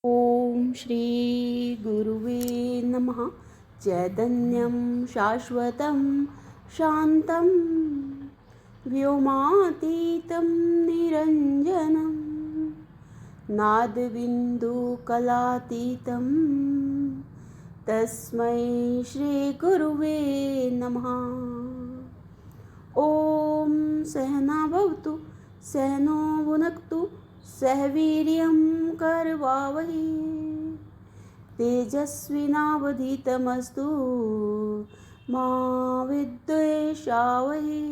ओम श्री गुरुवे नमः। चैतन्यं शाश्वतं शान्तं व्योमातीतं निरञ्जनं नादबिन्दुकलातीतं तस्मै श्रीगुरुवे नमः। ॐ सहना भवतु सहनो भुनक्तु सह वीर्यं करवावहै तेजस्विनावधीतमस्तु मा विद्वेषावहै।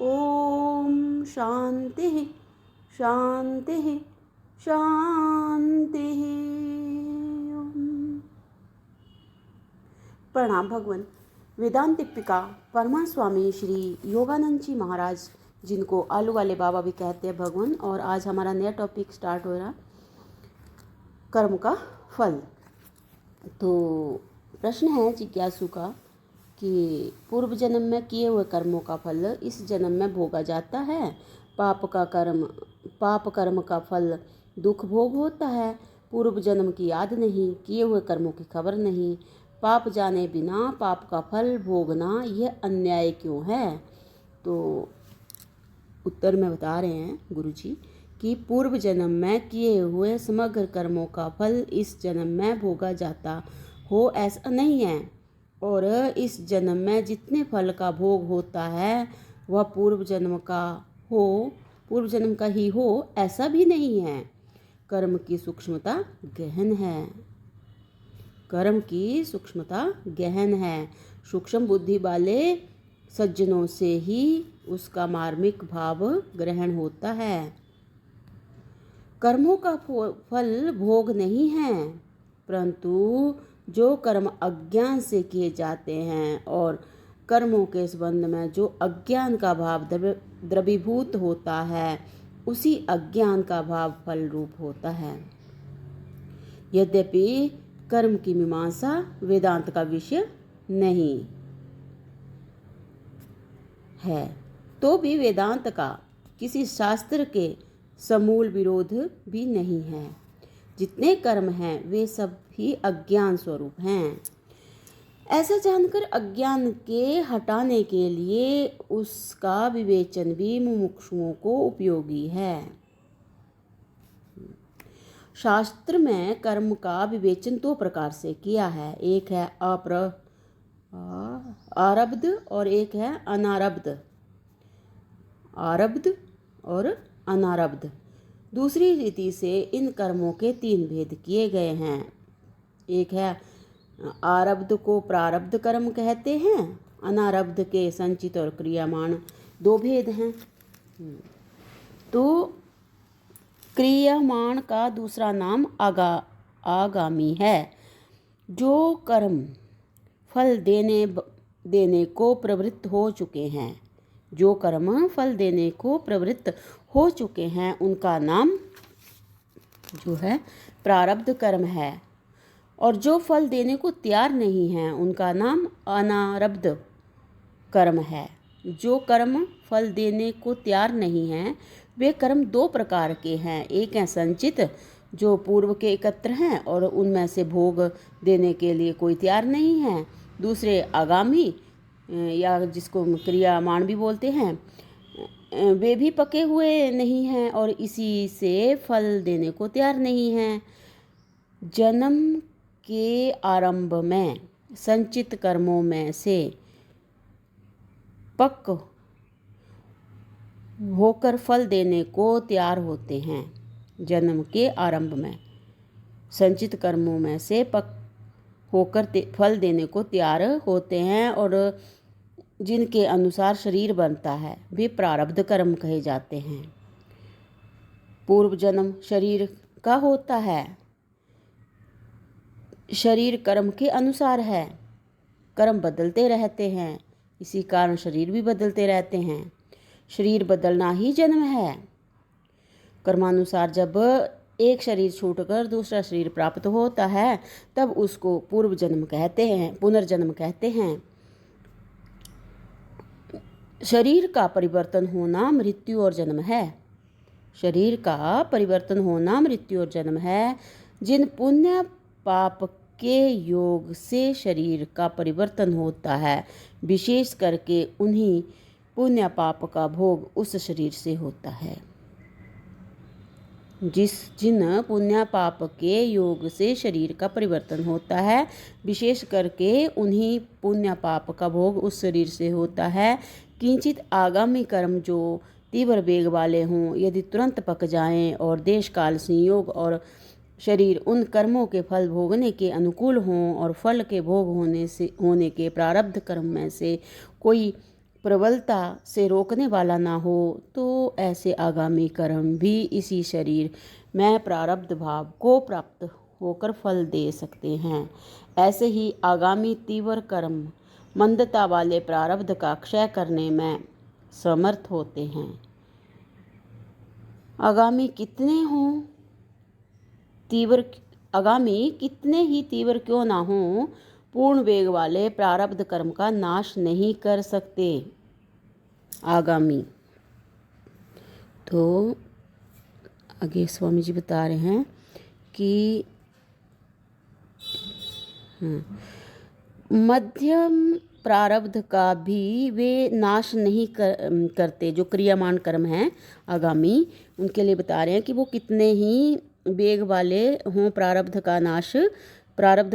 ॐ शान्तिः शान्तिः शान्तिः। प्रणाम भगवान। वेदांत दीपिका परमा स्वामी श्री योगानंद जी महाराज, जिनको आलू वाले बाबा भी कहते हैं भगवान। और आज हमारा नया टॉपिक स्टार्ट हो रहा, कर्म का फल। तो प्रश्न है जिज्ञासु का कि पूर्व जन्म में किए हुए कर्मों का फल इस जन्म में भोगा जाता है। पाप कर्म का फल दुख भोग होता है। पूर्व जन्म की याद नहीं, किए हुए कर्मों की खबर नहीं। पाप जाने बिना पाप का फल भोगना यह अन्याय क्यों है? तो उत्तर में बता रहे हैं गुरुजी कि पूर्व जन्म में किए हुए समग्र कर्मों का फल इस जन्म में भोगा जाता हो ऐसा नहीं है, और इस जन्म में जितने फल का भोग होता है वह पूर्व जन्म का ही हो ऐसा भी नहीं है। कर्म की सूक्ष्मता गहन है। कर्म की सूक्ष्मता गहन है। सूक्ष्म बुद्धि वाले सज्जनों से ही उसका मार्मिक भाव ग्रहण होता है। कर्मों का फल भोग नहीं है, परंतु जो कर्म अज्ञान से किए जाते हैं और कर्मों के संबंध में जो अज्ञान का भाव द्रवीभूत होता है, उसी अज्ञान का भाव फल रूप होता है। यद्यपि कर्म की मीमांसा वेदांत का विषय नहीं है, तो भी वेदांत का किसी शास्त्र के समूल विरोध भी नहीं है। जितने कर्म हैं वे सब ही अज्ञान स्वरूप हैं। ऐसा जानकर अज्ञान के हटाने के लिए उसका विवेचन भी मुमुक्षुओं को उपयोगी है। शास्त्र में कर्म का विवेचन दो प्रकार से किया है। एक है आरब्ध और एक है अनारब्ध। आरब्ध और अनारब्ध। दूसरी रीति से इन कर्मों के तीन भेद किए गए हैं। एक है आरब्ध को प्रारब्ध कर्म कहते हैं। अनारब्ध के संचित और क्रियामाण दो भेद हैं। तो क्रियामाण का दूसरा नाम आगामी है। जो कर्म फल देने को प्रवृत्त हो चुके हैं, जो कर्म फल देने को प्रवृत्त हो चुके हैं, उनका नाम जो है प्रारब्ध कर्म है। और जो फल देने को तैयार नहीं है, उनका नाम अनारब्ध कर्म है। जो कर्म फल देने को तैयार नहीं है वे कर्म दो प्रकार के हैं। एक है संचित, जो पूर्व के एकत्र हैं और उनमें से भोग देने के लिए कोई तैयार नहीं है। दूसरे आगामी, या जिसको क्रियामाण भी बोलते हैं, वे भी पके हुए नहीं हैं और इसी से फल देने को तैयार नहीं हैं। जन्म के आरंभ में संचित कर्मों में से पक होकर फल देने को तैयार होते हैं। जन्म के आरंभ में संचित कर्मों में से पक होकर फल देने को तैयार होते हैं और जिनके अनुसार शरीर बनता है वे प्रारब्ध कर्म कहे जाते हैं। पूर्व जन्म शरीर का होता है। शरीर कर्म के अनुसार है। कर्म बदलते रहते हैं, इसी कारण शरीर भी बदलते रहते हैं। शरीर बदलना ही जन्म है। कर्मानुसार जब एक शरीर छूटकर दूसरा शरीर प्राप्त होता है तब उसको पूर्व जन्म कहते हैं, पुनर्जन्म कहते हैं। शरीर का परिवर्तन होना मृत्यु और जन्म है। शरीर का परिवर्तन होना मृत्यु और जन्म है। जिन पुण्य पाप के योग से शरीर का परिवर्तन होता है, विशेष करके उन्हीं पुण्य पाप का भोग उस शरीर से होता है। जिन पुण्य पाप के योग से शरीर का परिवर्तन होता है, विशेष करके उन्हीं पुण्य पाप का भोग उस शरीर से होता है। किंचित आगामी कर्म जो तीव्र वेग वाले हों, यदि तुरंत पक जाएं और देश काल संयोग और शरीर उन कर्मों के फल भोगने के अनुकूल हों और फल के भोग होने के प्रारब्ध कर्म में से कोई प्रबलता से रोकने वाला ना हो, तो ऐसे आगामी कर्म भी इसी शरीर में प्रारब्ध भाव को प्राप्त होकर फल दे सकते हैं। ऐसे ही आगामी तीव्र कर्म मंदता वाले प्रारब्ध का क्षय करने में समर्थ होते हैं। आगामी कितने ही तीव्र क्यों ना हों, पूर्ण वेग वाले प्रारब्ध कर्म का नाश नहीं कर सकते। आगामी तो आगे स्वामी जी बता रहे हैं कि मध्यम प्रारब्ध का भी वे नाश नहीं करते। जो क्रियामान कर्म हैं आगामी, उनके लिए बता रहे हैं कि वो कितने ही वेग वाले हों, प्रारब्ध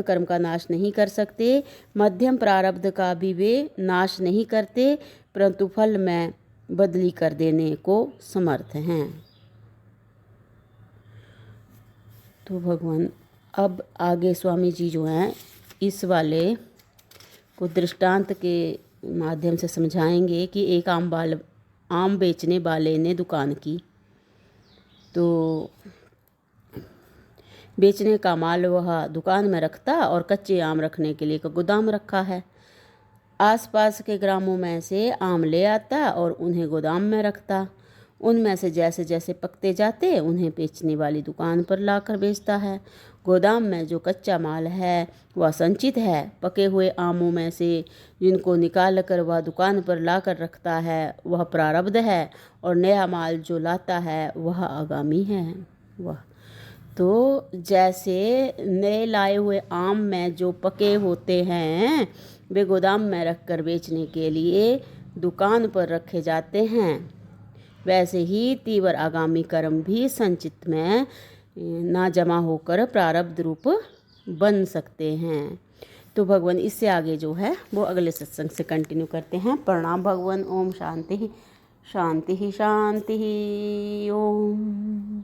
कर्म का नाश नहीं कर सकते। मध्यम प्रारब्ध का भी वे नाश नहीं करते, परंतु फल में बदली कर देने को समर्थ हैं। तो भगवान अब आगे स्वामी जी जो हैं इस वाले को दृष्टांत के माध्यम से समझाएंगे कि एक आम बेचने वाले ने दुकान की, तो बेचने का माल वह दुकान में रखता और कच्चे आम रखने के लिए एक गोदाम रखा है। आसपास के ग्रामों में से आम ले आता और उन्हें गोदाम में रखता। उनमें से जैसे जैसे पकते जाते उन्हें बेचने वाली दुकान पर लाकर बेचता है। गोदाम में जो कच्चा माल है वह संचित है। पके हुए आमों में से जिनको निकाल कर वह दुकान पर लाकर रखता है वह प्रारब्ध है, और नया माल जो लाता है वह आगामी है। वह तो जैसे नए लाए हुए आम में जो पके होते हैं वे गोदाम में रखकर बेचने के लिए दुकान पर रखे जाते हैं, वैसे ही तीव्र आगामी कर्म भी संचित में ना जमा होकर प्रारब्ध रूप बन सकते हैं। तो भगवान इससे आगे जो है वो अगले सत्संग से कंटिन्यू करते हैं। प्रणाम भगवान। ओम शांति शांति शांति। ओम।